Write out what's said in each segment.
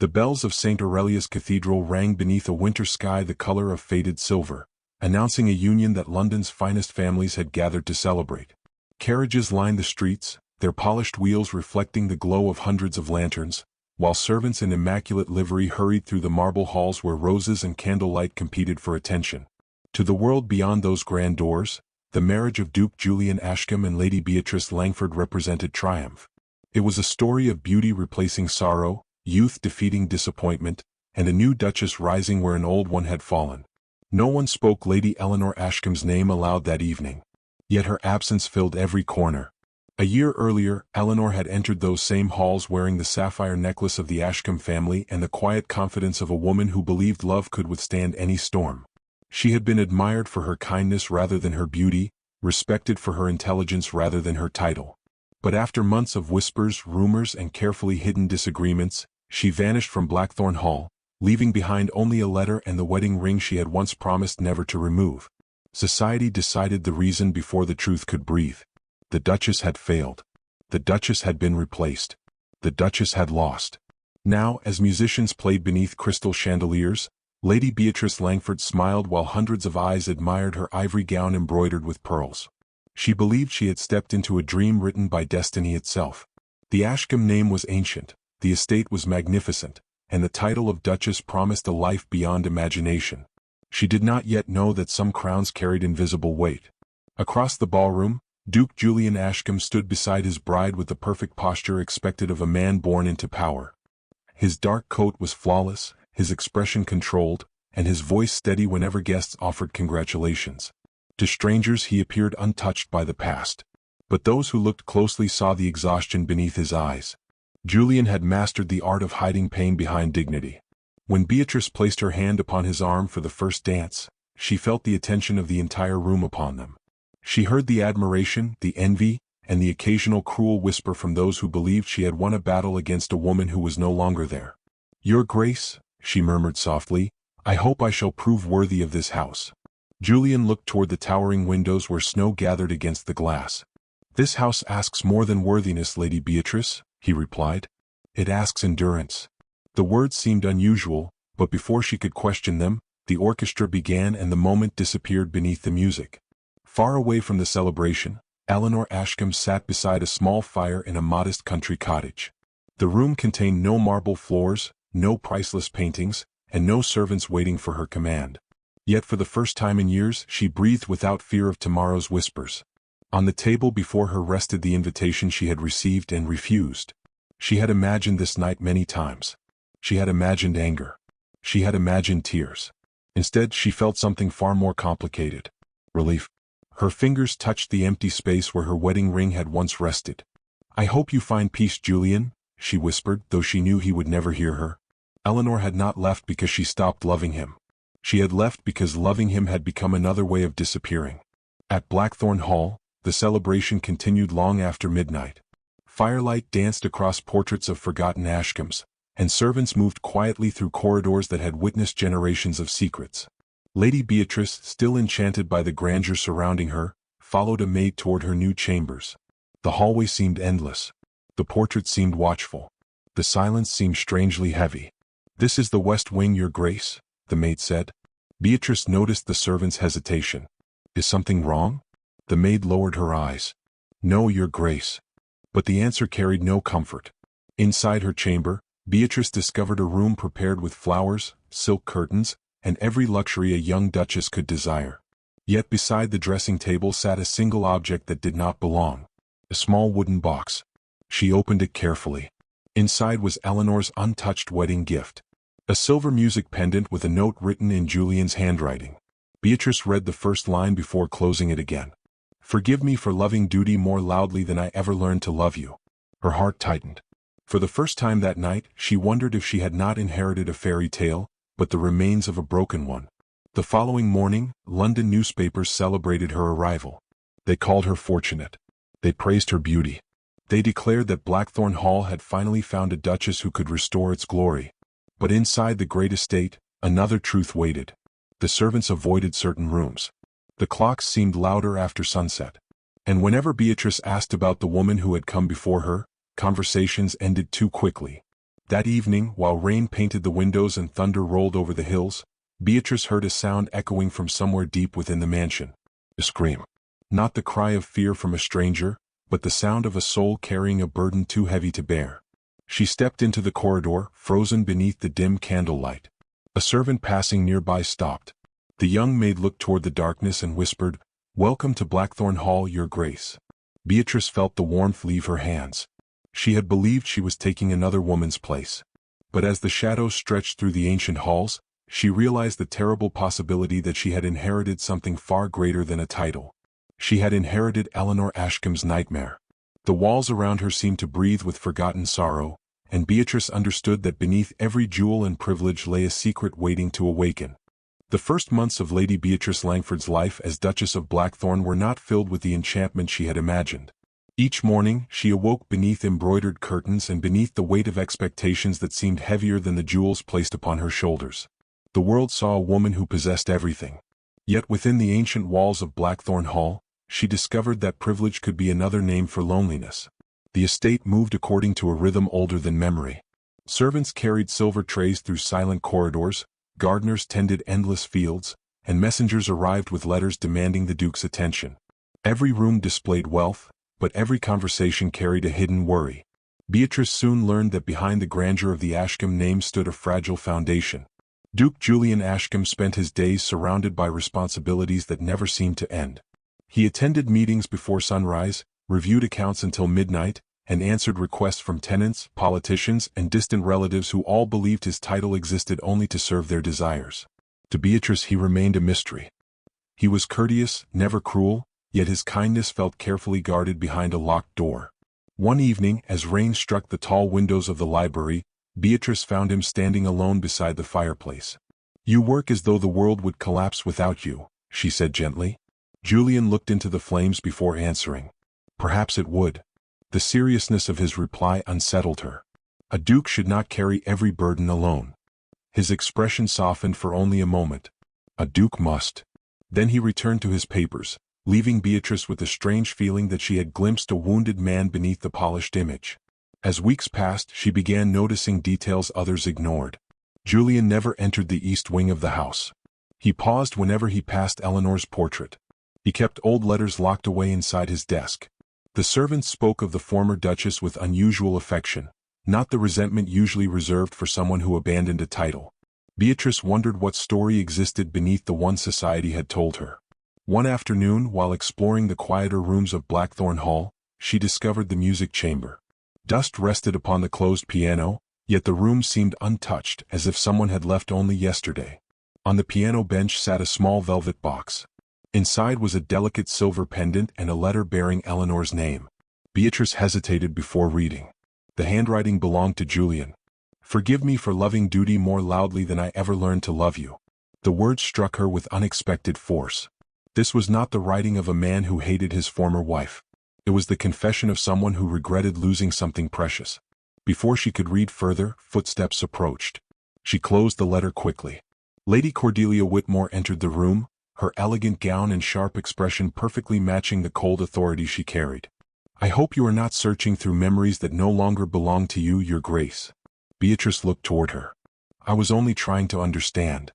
The bells of St. Aurelius Cathedral rang beneath a winter sky the color of faded silver, announcing a union that London's finest families had gathered to celebrate. Carriages lined the streets, their polished wheels reflecting the glow of hundreds of lanterns, while servants in immaculate livery hurried through the marble halls where roses and candlelight competed for attention. To the world beyond those grand doors, the marriage of Duke Julian Ashcombe and Lady Beatrice Langford represented triumph. It was a story of beauty replacing sorrow, youth defeating disappointment, and a new duchess rising where an old one had fallen. No one spoke Lady Eleanor Ashcombe's name aloud that evening. Yet her absence filled every corner. A year earlier, Eleanor had entered those same halls wearing the sapphire necklace of the Ashcombe family and the quiet confidence of a woman who believed love could withstand any storm. She had been admired for her kindness rather than her beauty, respected for her intelligence rather than her title. But after months of whispers, rumors, and carefully hidden disagreements, she vanished from Blackthorne Hall, leaving behind only a letter and the wedding ring she had once promised never to remove. Society decided the reason before the truth could breathe. The Duchess had failed. The Duchess had been replaced. The Duchess had lost. Now, as musicians played beneath crystal chandeliers, Lady Beatrice Langford smiled while hundreds of eyes admired her ivory gown embroidered with pearls. She believed she had stepped into a dream written by destiny itself. The Ashcombe name was ancient, the estate was magnificent, and the title of Duchess promised a life beyond imagination. She did not yet know that some crowns carried invisible weight. Across the ballroom, Duke Julian Ashcombe stood beside his bride with the perfect posture expected of a man born into power. His dark coat was flawless, his expression controlled, and his voice steady whenever guests offered congratulations. To strangers he appeared untouched by the past. But those who looked closely saw the exhaustion beneath his eyes. Julian had mastered the art of hiding pain behind dignity. When Beatrice placed her hand upon his arm for the first dance, she felt the attention of the entire room upon them. She heard the admiration, the envy, and the occasional cruel whisper from those who believed she had won a battle against a woman who was no longer there. "Your Grace," she murmured softly, "I hope I shall prove worthy of this house." Julian looked toward the towering windows where snow gathered against the glass. "This house asks more than worthiness, Lady Beatrice," he replied. "It asks endurance." The words seemed unusual, but before she could question them, the orchestra began and the moment disappeared beneath the music. Far away from the celebration, Eleanor Ashcombe sat beside a small fire in a modest country cottage. The room contained no marble floors, no priceless paintings, and no servants waiting for her command. Yet for the first time in years she breathed without fear of tomorrow's whispers. On the table before her rested the invitation she had received and refused. She had imagined this night many times. She had imagined anger. She had imagined tears. Instead she felt something far more complicated. Relief. Her fingers touched the empty space where her wedding ring had once rested. "I hope you find peace, Julian," she whispered, though she knew he would never hear her. Eleanor had not left because she stopped loving him. She had left because loving him had become another way of disappearing. At Blackthorne Hall, the celebration continued long after midnight. Firelight danced across portraits of forgotten Ashcombes, and servants moved quietly through corridors that had witnessed generations of secrets. Lady Beatrice, still enchanted by the grandeur surrounding her, followed a maid toward her new chambers. The hallway seemed endless. The portraits seemed watchful. The silence seemed strangely heavy. "This is the West Wing, Your Grace," the maid said. Beatrice noticed the servant's hesitation. "Is something wrong?" The maid lowered her eyes. "No, Your Grace." But the answer carried no comfort. Inside her chamber, Beatrice discovered a room prepared with flowers, silk curtains, and every luxury a young duchess could desire. Yet beside the dressing table sat a single object that did not belong. A small wooden box. She opened it carefully. Inside was Eleanor's untouched wedding gift. A silver music pendant with a note written in Julian's handwriting. Beatrice read the first line before closing it again. "Forgive me for loving duty more loudly than I ever learned to love you." Her heart tightened. For the first time that night, she wondered if she had not inherited a fairy tale, but the remains of a broken one. The following morning, London newspapers celebrated her arrival. They called her fortunate. They praised her beauty. They declared that Blackthorne Hall had finally found a duchess who could restore its glory. But inside the great estate, another truth waited. The servants avoided certain rooms. The clocks seemed louder after sunset. And whenever Beatrice asked about the woman who had come before her, conversations ended too quickly. That evening, while rain painted the windows and thunder rolled over the hills, Beatrice heard a sound echoing from somewhere deep within the mansion. A scream. Not the cry of fear from a stranger, but the sound of a soul carrying a burden too heavy to bear. She stepped into the corridor, frozen beneath the dim candlelight. A servant passing nearby stopped. The young maid looked toward the darkness and whispered, "Welcome to Blackthorne Hall, Your Grace." Beatrice felt the warmth leave her hands. She had believed she was taking another woman's place. But as the shadows stretched through the ancient halls, she realized the terrible possibility that she had inherited something far greater than a title. She had inherited Eleanor Ashcombe's nightmare. The walls around her seemed to breathe with forgotten sorrow, and Beatrice understood that beneath every jewel and privilege lay a secret waiting to awaken. The first months of Lady Beatrice Langford's life as Duchess of Blackthorne were not filled with the enchantment she had imagined. Each morning, she awoke beneath embroidered curtains and beneath the weight of expectations that seemed heavier than the jewels placed upon her shoulders. The world saw a woman who possessed everything. Yet within the ancient walls of Blackthorne Hall, she discovered that privilege could be another name for loneliness. The estate moved according to a rhythm older than memory. Servants carried silver trays through silent corridors, gardeners tended endless fields, and messengers arrived with letters demanding the Duke's attention. Every room displayed wealth, but every conversation carried a hidden worry. Beatrice soon learned that behind the grandeur of the Ashcombe name stood a fragile foundation. Duke Julian Ashcombe spent his days surrounded by responsibilities that never seemed to end. He attended meetings before sunrise, reviewed accounts until midnight, and answered requests from tenants, politicians, and distant relatives who all believed his title existed only to serve their desires. To Beatrice he remained a mystery. He was courteous, never cruel, yet his kindness felt carefully guarded behind a locked door. One evening, as rain struck the tall windows of the library, Beatrice found him standing alone beside the fireplace. "You work as though the world would collapse without you," she said gently. Julian looked into the flames before answering. Perhaps it would. The seriousness of his reply unsettled her. A duke should not carry every burden alone. His expression softened for only a moment. A duke must. Then he returned to his papers, leaving Beatrice with a strange feeling that she had glimpsed a wounded man beneath the polished image. As weeks passed, she began noticing details others ignored. Julian never entered the east wing of the house. He paused whenever he passed Eleanor's portrait. He kept old letters locked away inside his desk. The servants spoke of the former duchess with unusual affection, not the resentment usually reserved for someone who abandoned a title. Beatrice wondered what story existed beneath the one society had told her. One afternoon, while exploring the quieter rooms of Blackthorne Hall, she discovered the music chamber. Dust rested upon the closed piano, yet the room seemed untouched, as if someone had left only yesterday. On the piano bench sat a small velvet box. Inside was a delicate silver pendant and a letter bearing Eleanor's name. Beatrice hesitated before reading. The handwriting belonged to Julian. "Forgive me for loving duty more loudly than I ever learned to love you." The words struck her with unexpected force. This was not the writing of a man who hated his former wife. It was the confession of someone who regretted losing something precious. Before she could read further, footsteps approached. She closed the letter quickly. Lady Cordelia Whitmore entered the room, her elegant gown and sharp expression perfectly matching the cold authority she carried. "I hope you are not searching through memories that no longer belong to you, Your Grace." Beatrice looked toward her. "I was only trying to understand."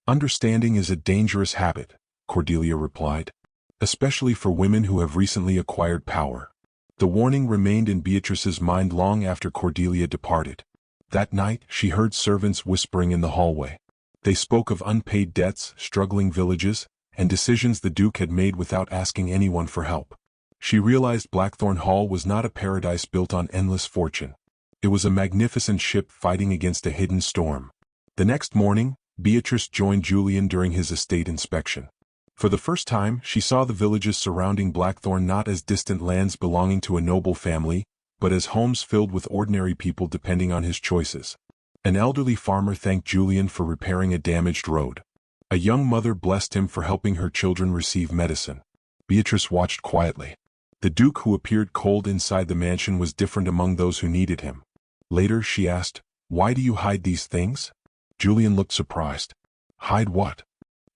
"Understanding is a dangerous habit," Cordelia replied, "especially for women who have recently acquired power." The warning remained in Beatrice's mind long after Cordelia departed. That night, she heard servants whispering in the hallway. They spoke of unpaid debts, struggling villages, and decisions the Duke had made without asking anyone for help. She realized Blackthorne Hall was not a paradise built on endless fortune. It was a magnificent ship fighting against a hidden storm. The next morning, Beatrice joined Julian during his estate inspection. For the first time, she saw the villages surrounding Blackthorne not as distant lands belonging to a noble family, but as homes filled with ordinary people depending on his choices. An elderly farmer thanked Julian for repairing a damaged road. A young mother blessed him for helping her children receive medicine. Beatrice watched quietly. The Duke, who appeared cold inside the mansion, was different among those who needed him. Later, she asked, "Why do you hide these things?" Julian looked surprised. "Hide what?"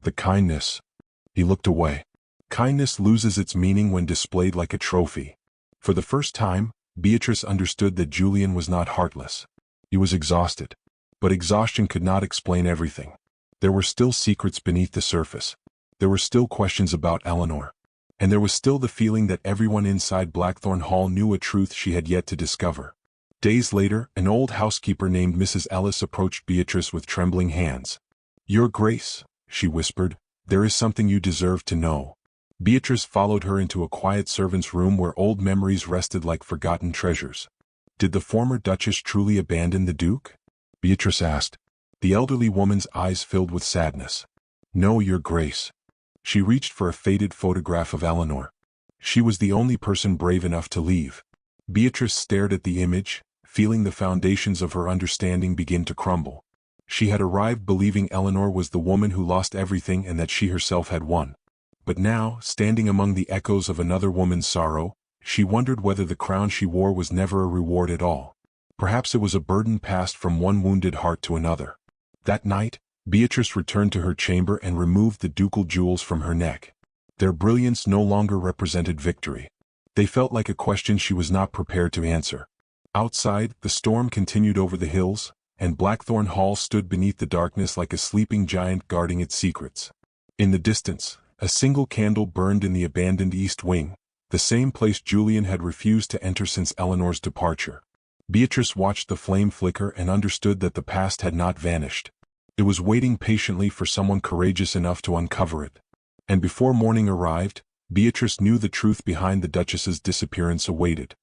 "The kindness." He looked away. Kindness loses its meaning when displayed like a trophy. For the first time, Beatrice understood that Julian was not heartless. He was exhausted. But exhaustion could not explain everything. There were still secrets beneath the surface. There were still questions about Eleanor. And there was still the feeling that everyone inside Blackthorne Hall knew a truth she had yet to discover. Days later, an old housekeeper named Mrs. Ellis approached Beatrice with trembling hands. "Your Grace," she whispered, "there is something you deserve to know." Beatrice followed her into a quiet servant's room where old memories rested like forgotten treasures. "Did the former Duchess truly abandon the Duke?" Beatrice asked. The elderly woman's eyes filled with sadness. "No, Your Grace." She reached for a faded photograph of Eleanor. She was the only person brave enough to leave. Beatrice stared at the image, feeling the foundations of her understanding begin to crumble. She had arrived believing Eleanor was the woman who lost everything and that she herself had won. But now, standing among the echoes of another woman's sorrow, she wondered whether the crown she wore was never a reward at all. Perhaps it was a burden passed from one wounded heart to another. That night, Beatrice returned to her chamber and removed the ducal jewels from her neck. Their brilliance no longer represented victory. They felt like a question she was not prepared to answer. Outside, the storm continued over the hills, and Blackthorne Hall stood beneath the darkness like a sleeping giant guarding its secrets. In the distance, a single candle burned in the abandoned east wing, the same place Julian had refused to enter since Eleanor's departure. Beatrice watched the flame flicker and understood that the past had not vanished. It was waiting patiently for someone courageous enough to uncover it. And before morning arrived, Beatrice knew the truth behind the Duchess's disappearance awaited.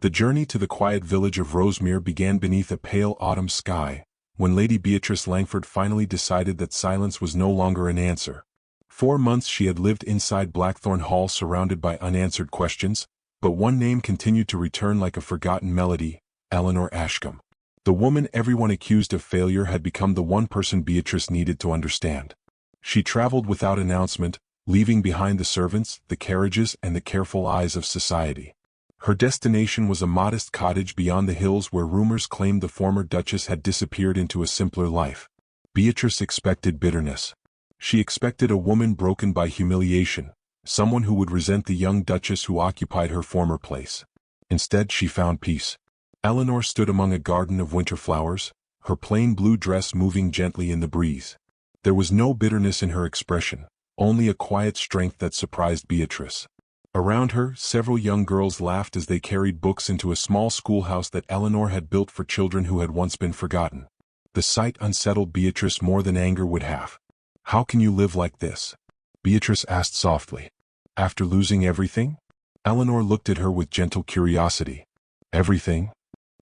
The journey to the quiet village of Rosemere began beneath a pale autumn sky, when Lady Beatrice Langford finally decided that silence was no longer an answer. 4 months she had lived inside Blackthorne Hall surrounded by unanswered questions, but one name continued to return like a forgotten melody: Eleanor Ashcombe. The woman everyone accused of failure had become the one person Beatrice needed to understand. She traveled without announcement, leaving behind the servants, the carriages, and the careful eyes of society. Her destination was a modest cottage beyond the hills where rumors claimed the former Duchess had disappeared into a simpler life. Beatrice expected bitterness. She expected a woman broken by humiliation, someone who would resent the young Duchess who occupied her former place. Instead, she found peace. Eleanor stood among a garden of winter flowers, her plain blue dress moving gently in the breeze. There was no bitterness in her expression, only a quiet strength that surprised Beatrice. Around her, several young girls laughed as they carried books into a small schoolhouse that Eleanor had built for children who had once been forgotten. The sight unsettled Beatrice more than anger would have. "How can you live like this?" Beatrice asked softly. "After losing everything?" Eleanor looked at her with gentle curiosity. "Everything?"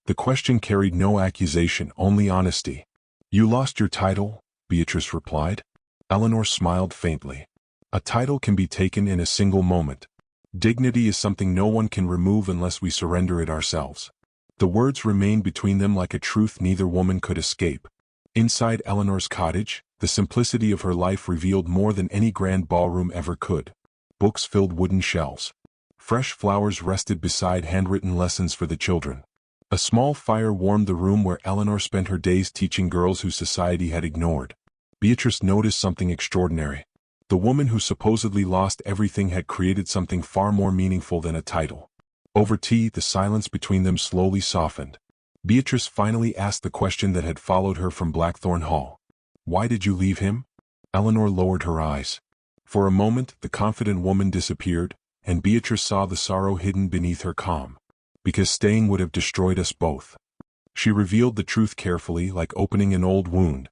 The question carried no accusation, only honesty. "You lost your title," Beatrice replied. Eleanor smiled faintly. "A title can be taken in a single moment. Dignity is something no one can remove unless we surrender it ourselves." The words remained between them like a truth neither woman could escape. Inside Eleanor's cottage, the simplicity of her life revealed more than any grand ballroom ever could. Books filled wooden shelves. Fresh flowers rested beside handwritten lessons for the children. A small fire warmed the room where Eleanor spent her days teaching girls who society had ignored. Beatrice noticed something extraordinary. The woman who supposedly lost everything had created something far more meaningful than a title. Over tea, the silence between them slowly softened. Beatrice finally asked the question that had followed her from Blackthorne Hall. "Why did you leave him?" Eleanor lowered her eyes. For a moment, the confident woman disappeared, and Beatrice saw the sorrow hidden beneath her calm. "Because staying would have destroyed us both." She revealed the truth carefully, like opening an old wound.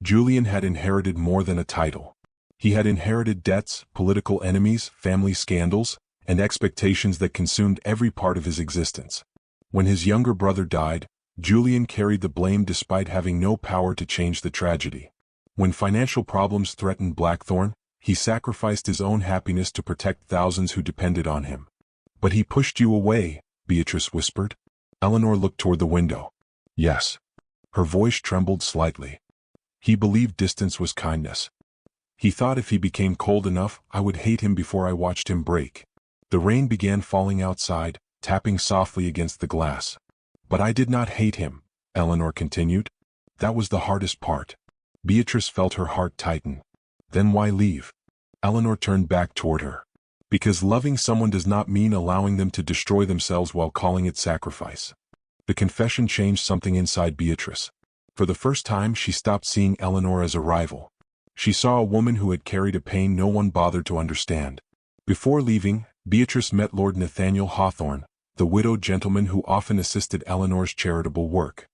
Julian had inherited more than a title. He had inherited debts, political enemies, family scandals, and expectations that consumed every part of his existence. When his younger brother died, Julian carried the blame despite having no power to change the tragedy. When financial problems threatened Blackthorne, he sacrificed his own happiness to protect thousands who depended on him. "But he pushed you away," Beatrice whispered. Eleanor looked toward the window. "Yes." Her voice trembled slightly. "He believed distance was kindness. He thought if he became cold enough, I would hate him before I watched him break." The rain began falling outside, tapping softly against the glass. "But I did not hate him," Eleanor continued. "That was the hardest part." Beatrice felt her heart tighten. "Then why leave?" Eleanor turned back toward her. "Because loving someone does not mean allowing them to destroy themselves while calling it sacrifice." The confession changed something inside Beatrice. For the first time she stopped seeing Eleanor as a rival. She saw a woman who had carried a pain no one bothered to understand. Before leaving, Beatrice met Lord Nathaniel Hawthorne, the widowed gentleman who often assisted Eleanor's charitable work.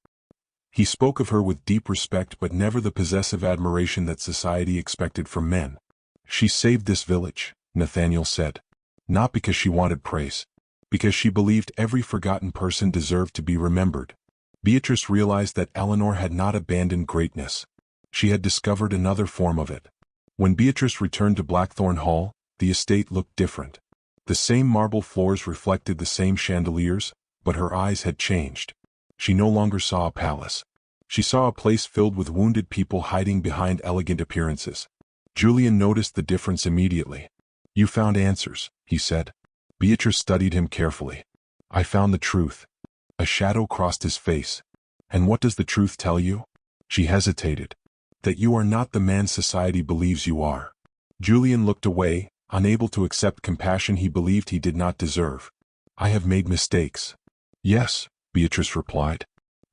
He spoke of her with deep respect but never the possessive admiration that society expected from men. "She saved this village," Nathaniel said. "Not because she wanted praise. Because she believed every forgotten person deserved to be remembered." Beatrice realized that Eleanor had not abandoned greatness. She had discovered another form of it. When Beatrice returned to Blackthorne Hall, the estate looked different. The same marble floors reflected the same chandeliers, but her eyes had changed. She no longer saw a palace. She saw a place filled with wounded people hiding behind elegant appearances. Julian noticed the difference immediately. "You found answers," he said. Beatrice studied him carefully. "I found the truth." A shadow crossed his face. "And what does the truth tell you?" She hesitated. "That you are not the man society believes you are." Julian looked away, unable to accept compassion he believed he did not deserve. "I have made mistakes." "Yes," Beatrice replied.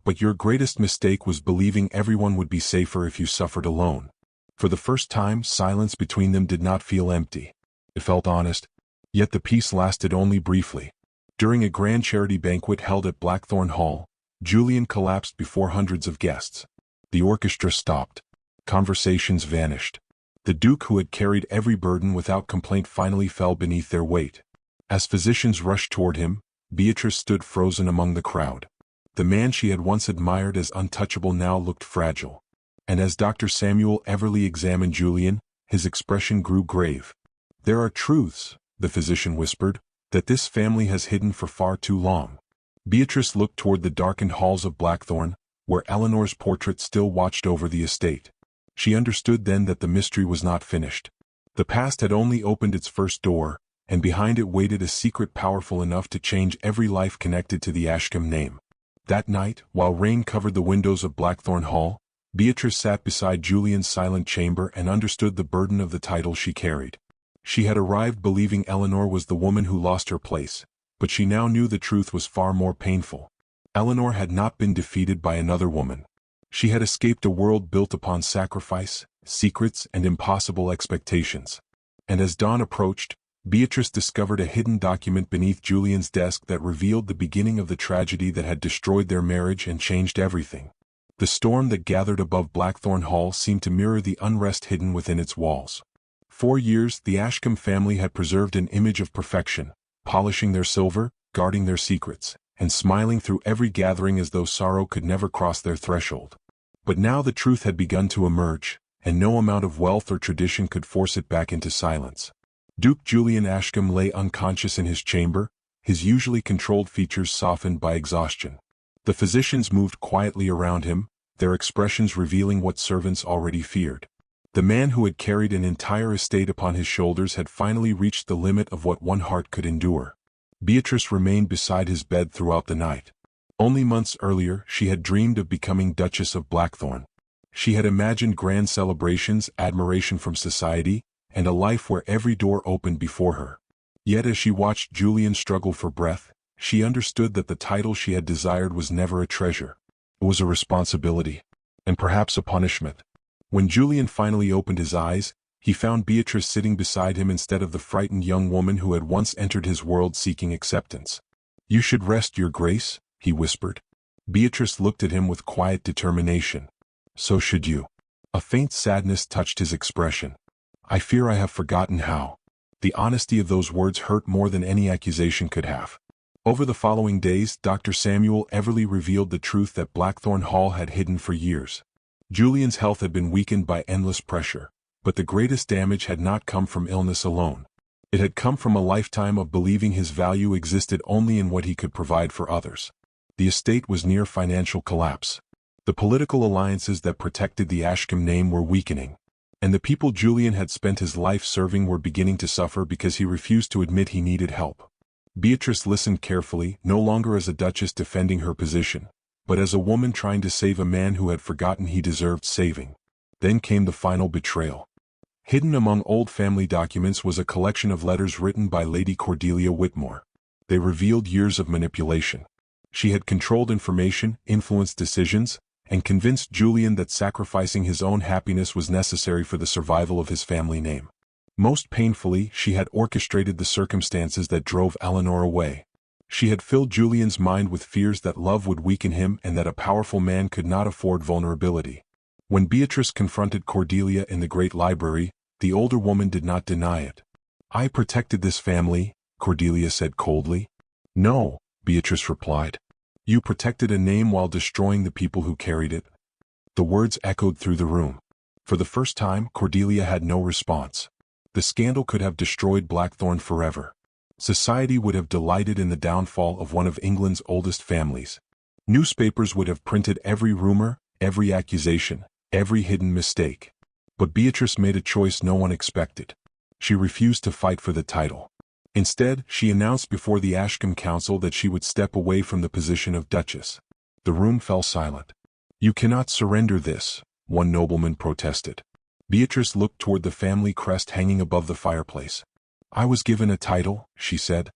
"But your greatest mistake was believing everyone would be safer if you suffered alone." For the first time, silence between them did not feel empty. It felt honest. Yet the peace lasted only briefly. During a grand charity banquet held at Blackthorne Hall, Julian collapsed before hundreds of guests. The orchestra stopped. Conversations vanished. The Duke, who had carried every burden without complaint, finally fell beneath their weight. As physicians rushed toward him, Beatrice stood frozen among the crowd. The man she had once admired as untouchable now looked fragile. And as Dr. Samuel Everly examined Julian, his expression grew grave. "There are truths," the physician whispered, "that this family has hidden for far too long." Beatrice looked toward the darkened halls of Blackthorne, where Eleanor's portrait still watched over the estate. She understood then that the mystery was not finished. The past had only opened its first door, and behind it waited a secret powerful enough to change every life connected to the Ashcombe name. That night, while rain covered the windows of Blackthorne Hall, Beatrice sat beside Julian's silent chamber and understood the burden of the title she carried. She had arrived believing Eleanor was the woman who lost her place, but she now knew the truth was far more painful. Eleanor had not been defeated by another woman. She had escaped a world built upon sacrifice, secrets, and impossible expectations. And as dawn approached, Beatrice discovered a hidden document beneath Julian's desk that revealed the beginning of the tragedy that had destroyed their marriage and changed everything. The storm that gathered above Blackthorne Hall seemed to mirror the unrest hidden within its walls. For years, the Ashcombe family had preserved an image of perfection, polishing their silver, guarding their secrets, and smiling through every gathering as though sorrow could never cross their threshold. But now the truth had begun to emerge, and no amount of wealth or tradition could force it back into silence. Duke Julian Ashcombe lay unconscious in his chamber, his usually controlled features softened by exhaustion. The physicians moved quietly around him, their expressions revealing what servants already feared. The man who had carried an entire estate upon his shoulders had finally reached the limit of what one heart could endure. Beatrice remained beside his bed throughout the night. Only months earlier, she had dreamed of becoming Duchess of Blackthorne. She had imagined grand celebrations, admiration from society, and a life where every door opened before her. Yet as she watched Julian struggle for breath, she understood that the title she had desired was never a treasure. It was a responsibility, and perhaps a punishment. When Julian finally opened his eyes, he found Beatrice sitting beside him instead of the frightened young woman who had once entered his world seeking acceptance. "You should rest, Your Grace," he whispered. Beatrice looked at him with quiet determination. "So should you." A faint sadness touched his expression. "I fear I have forgotten how." The honesty of those words hurt more than any accusation could have. Over the following days, Dr. Samuel Everly revealed the truth that Blackthorne Hall had hidden for years. Julian's health had been weakened by endless pressure, but the greatest damage had not come from illness alone. It had come from a lifetime of believing his value existed only in what he could provide for others. The estate was near financial collapse. The political alliances that protected the Ashcombe name were weakening, and the people Julian had spent his life serving were beginning to suffer because he refused to admit he needed help. Beatrice listened carefully, no longer as a duchess defending her position, but as a woman trying to save a man who had forgotten he deserved saving. Then came the final betrayal. Hidden among old family documents was a collection of letters written by Lady Cordelia Whitmore. They revealed years of manipulation. She had controlled information, influenced decisions, and convinced Julian that sacrificing his own happiness was necessary for the survival of his family name. Most painfully, she had orchestrated the circumstances that drove Eleanor away. She had filled Julian's mind with fears that love would weaken him and that a powerful man could not afford vulnerability. When Beatrice confronted Cordelia in the great library, the older woman did not deny it. "I protected this family," Cordelia said coldly. "No," Beatrice replied. "You protected a name while destroying the people who carried it." The words echoed through the room. For the first time, Cordelia had no response. The scandal could have destroyed Blackthorne forever. Society would have delighted in the downfall of one of England's oldest families. Newspapers would have printed every rumor, every accusation, every hidden mistake. But Beatrice made a choice no one expected. She refused to fight for the title. Instead, she announced before the Ashcombe Council that she would step away from the position of Duchess. The room fell silent. "You cannot surrender this," one nobleman protested. Beatrice looked toward the family crest hanging above the fireplace. "I was given a title," she said,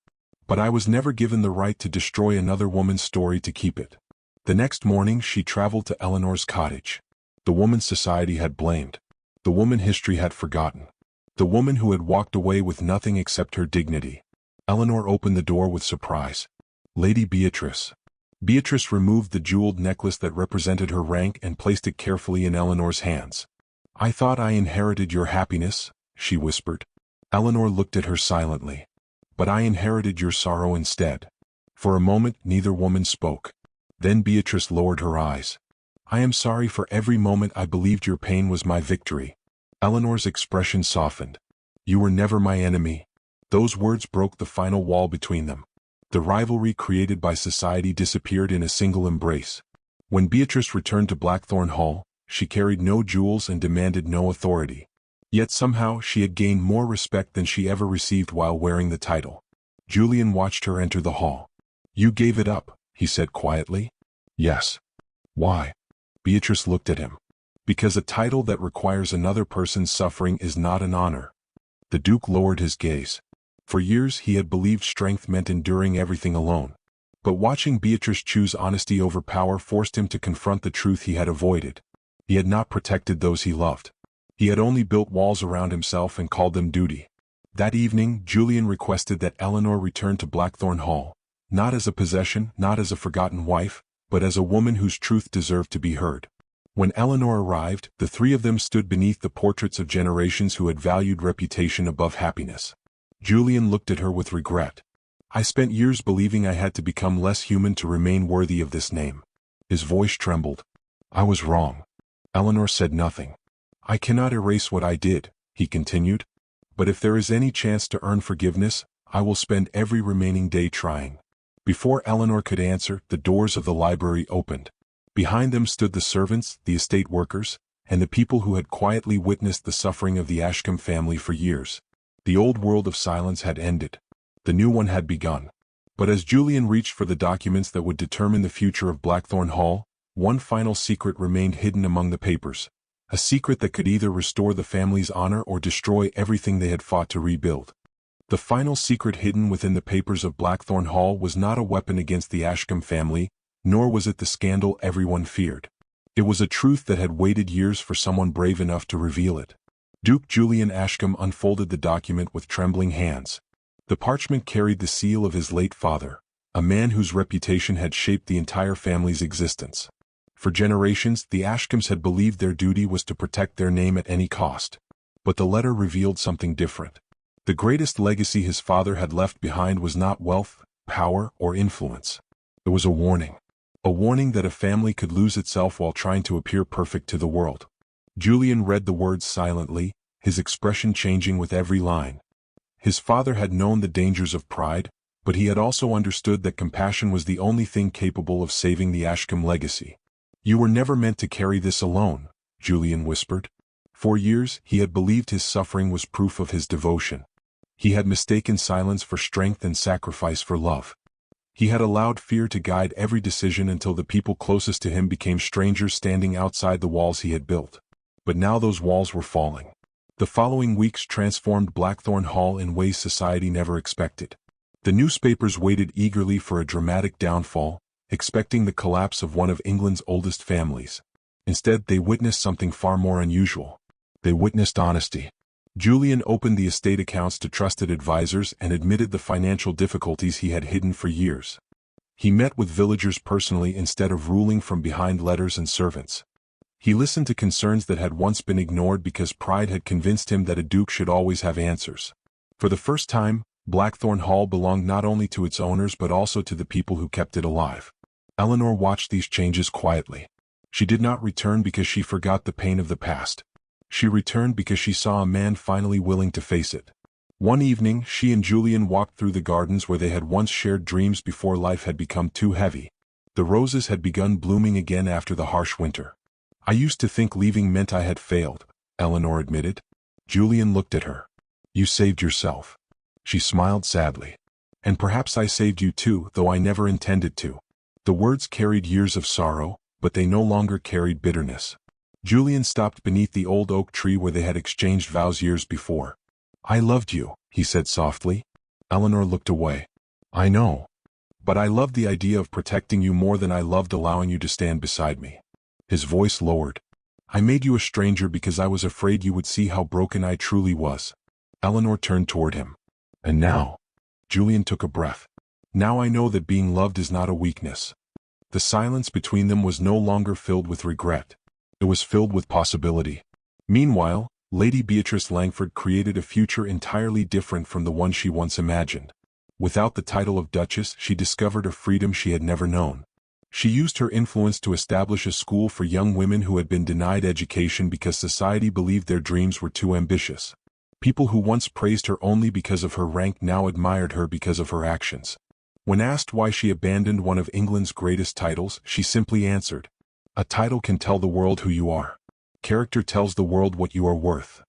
"but I was never given the right to destroy another woman's story to keep it." The next morning she traveled to Eleanor's cottage. The woman society had blamed. The woman history had forgotten. The woman who had walked away with nothing except her dignity. Eleanor opened the door with surprise. "Lady Beatrice." Beatrice removed the jeweled necklace that represented her rank and placed it carefully in Eleanor's hands. "I thought I inherited your happiness," she whispered. Eleanor looked at her silently. "But I inherited your sorrow instead." For a moment neither woman spoke. Then Beatrice lowered her eyes. "I am sorry for every moment I believed your pain was my victory." Eleanor's expression softened. "You were never my enemy." Those words broke the final wall between them. The rivalry created by society disappeared in a single embrace. When Beatrice returned to Blackthorne Hall, she carried no jewels and demanded no authority. Yet somehow she had gained more respect than she ever received while wearing the title. Julian watched her enter the hall. "You gave it up," he said quietly. "Yes." "Why?" Beatrice looked at him. "Because a title that requires another person's suffering is not an honor." The Duke lowered his gaze. For years he had believed strength meant enduring everything alone. But watching Beatrice choose honesty over power forced him to confront the truth he had avoided. He had not protected those he loved. He had only built walls around himself and called them duty. That evening, Julian requested that Eleanor return to Blackthorne Hall, not as a possession, not as a forgotten wife, but as a woman whose truth deserved to be heard. When Eleanor arrived, the three of them stood beneath the portraits of generations who had valued reputation above happiness. Julian looked at her with regret. "I spent years believing I had to become less human to remain worthy of this name." His voice trembled. "I was wrong." Eleanor said nothing. "I cannot erase what I did," he continued. "But if there is any chance to earn forgiveness, I will spend every remaining day trying." Before Eleanor could answer, the doors of the library opened. Behind them stood the servants, the estate workers, and the people who had quietly witnessed the suffering of the Ashcombe family for years. The old world of silence had ended. The new one had begun. But as Julian reached for the documents that would determine the future of Blackthorne Hall, one final secret remained hidden among the papers. A secret that could either restore the family's honor or destroy everything they had fought to rebuild. The final secret hidden within the papers of Blackthorne Hall was not a weapon against the Ashcombe family, nor was it the scandal everyone feared. It was a truth that had waited years for someone brave enough to reveal it. Duke Julian Ashcombe unfolded the document with trembling hands. The parchment carried the seal of his late father, a man whose reputation had shaped the entire family's existence. For generations, the Ashcombes had believed their duty was to protect their name at any cost. But the letter revealed something different. The greatest legacy his father had left behind was not wealth, power, or influence. It was a warning. A warning that a family could lose itself while trying to appear perfect to the world. Julian read the words silently, his expression changing with every line. His father had known the dangers of pride, but he had also understood that compassion was the only thing capable of saving the Ashcombe legacy. "You were never meant to carry this alone," Julian whispered. For years, he had believed his suffering was proof of his devotion. He had mistaken silence for strength and sacrifice for love. He had allowed fear to guide every decision until the people closest to him became strangers standing outside the walls he had built. But now those walls were falling. The following weeks transformed Blackthorne Hall in ways society never expected. The newspapers waited eagerly for a dramatic downfall, expecting the collapse of one of England's oldest families. Instead, they witnessed something far more unusual. They witnessed honesty. Julian opened the estate accounts to trusted advisors and admitted the financial difficulties he had hidden for years. He met with villagers personally instead of ruling from behind letters and servants. He listened to concerns that had once been ignored because pride had convinced him that a duke should always have answers. For the first time, Blackthorne Hall belonged not only to its owners but also to the people who kept it alive. Eleanor watched these changes quietly. She did not return because she forgot the pain of the past. She returned because she saw a man finally willing to face it. One evening, she and Julian walked through the gardens where they had once shared dreams before life had become too heavy. The roses had begun blooming again after the harsh winter. "I used to think leaving meant I had failed," Eleanor admitted. Julian looked at her. "You saved yourself." She smiled sadly. "And perhaps I saved you too, though I never intended to." The words carried years of sorrow, but they no longer carried bitterness. Julian stopped beneath the old oak tree where they had exchanged vows years before. "I loved you," he said softly. Eleanor looked away. "I know. But I loved the idea of protecting you more than I loved allowing you to stand beside me." His voice lowered. "I made you a stranger because I was afraid you would see how broken I truly was." Eleanor turned toward him. "And now?" Julian took a breath. "Now I know that being loved is not a weakness." The silence between them was no longer filled with regret. It was filled with possibility. Meanwhile, Lady Beatrice Langford created a future entirely different from the one she once imagined. Without the title of Duchess, she discovered a freedom she had never known. She used her influence to establish a school for young women who had been denied education because society believed their dreams were too ambitious. People who once praised her only because of her rank now admired her because of her actions. When asked why she abandoned one of England's greatest titles, she simply answered, "A title can tell the world who you are. Character tells the world what you are worth."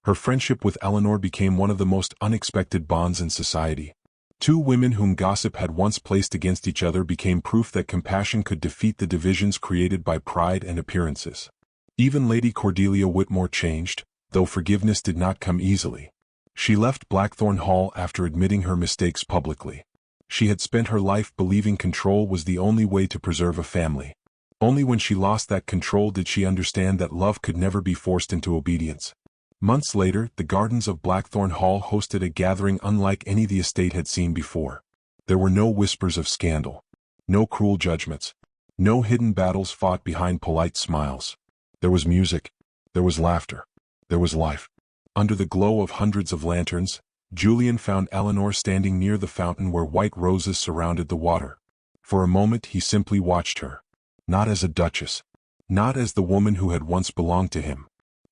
Her friendship with Eleanor became one of the most unexpected bonds in society. Two women whom gossip had once placed against each other became proof that compassion could defeat the divisions created by pride and appearances. Even Lady Cordelia Whitmore changed, though forgiveness did not come easily. She left Blackthorne Hall after admitting her mistakes publicly. She had spent her life believing control was the only way to preserve a family. Only when she lost that control did she understand that love could never be forced into obedience. Months later, the gardens of Blackthorne Hall hosted a gathering unlike any the estate had seen before. There were no whispers of scandal, no cruel judgments, no hidden battles fought behind polite smiles. There was music, there was laughter, there was life. Under the glow of hundreds of lanterns, Julian found Eleanor standing near the fountain where white roses surrounded the water. For a moment he simply watched her. Not as a duchess, not as the woman who had once belonged to him,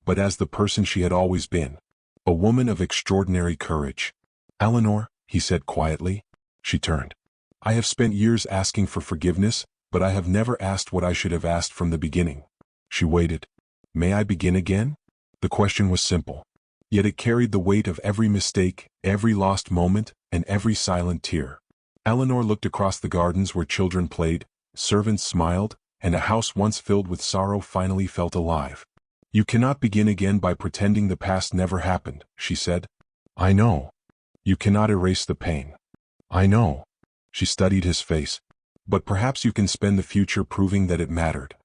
but as the person she had always been, a woman of extraordinary courage. "Eleanor," he said quietly. She turned. "I have spent years asking for forgiveness, but I have never asked what I should have asked from the beginning." She waited. "May I begin again?" The question was simple, yet it carried the weight of every mistake, every lost moment, and every silent tear. Eleanor looked across the gardens where children played, servants smiled, and a house once filled with sorrow finally felt alive. "You cannot begin again by pretending the past never happened," she said. "I know. You cannot erase the pain." "I know." She studied his face. "But perhaps you can spend the future proving that it mattered."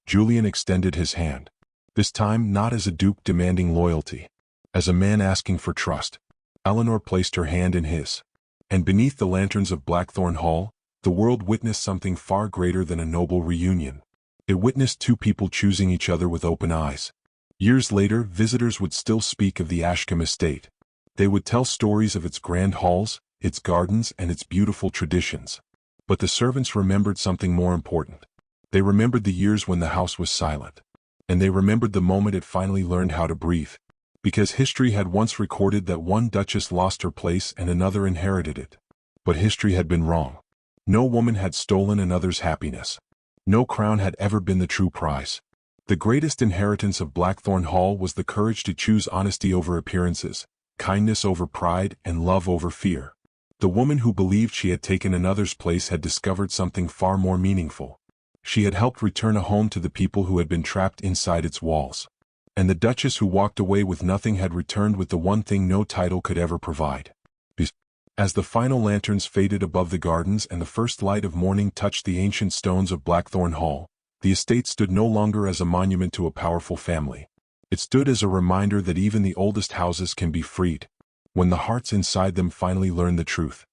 Julian extended his hand. This time not as a duke demanding loyalty, as a man asking for trust. Eleanor placed her hand in his. And beneath the lanterns of Blackthorne Hall, the world witnessed something far greater than a noble reunion. It witnessed two people choosing each other with open eyes. Years later, visitors would still speak of the Ashcombe estate. They would tell stories of its grand halls, its gardens, and its beautiful traditions. But the servants remembered something more important. They remembered the years when the house was silent. And they remembered the moment it finally learned how to breathe. Because history had once recorded that one duchess lost her place and another inherited it. But history had been wrong. No woman had stolen another's happiness. No crown had ever been the true prize. The greatest inheritance of Blackthorne Hall was the courage to choose honesty over appearances, kindness over pride, and love over fear. The woman who believed she had taken another's place had discovered something far more meaningful. She had helped return a home to the people who had been trapped inside its walls. And the duchess who walked away with nothing had returned with the one thing no title could ever provide: As the final lanterns faded above the gardens and the first light of morning touched the ancient stones of Blackthorne Hall, the estate stood no longer as a monument to a powerful family. It stood as a reminder that even the oldest houses can be freed, when the hearts inside them finally learn the truth.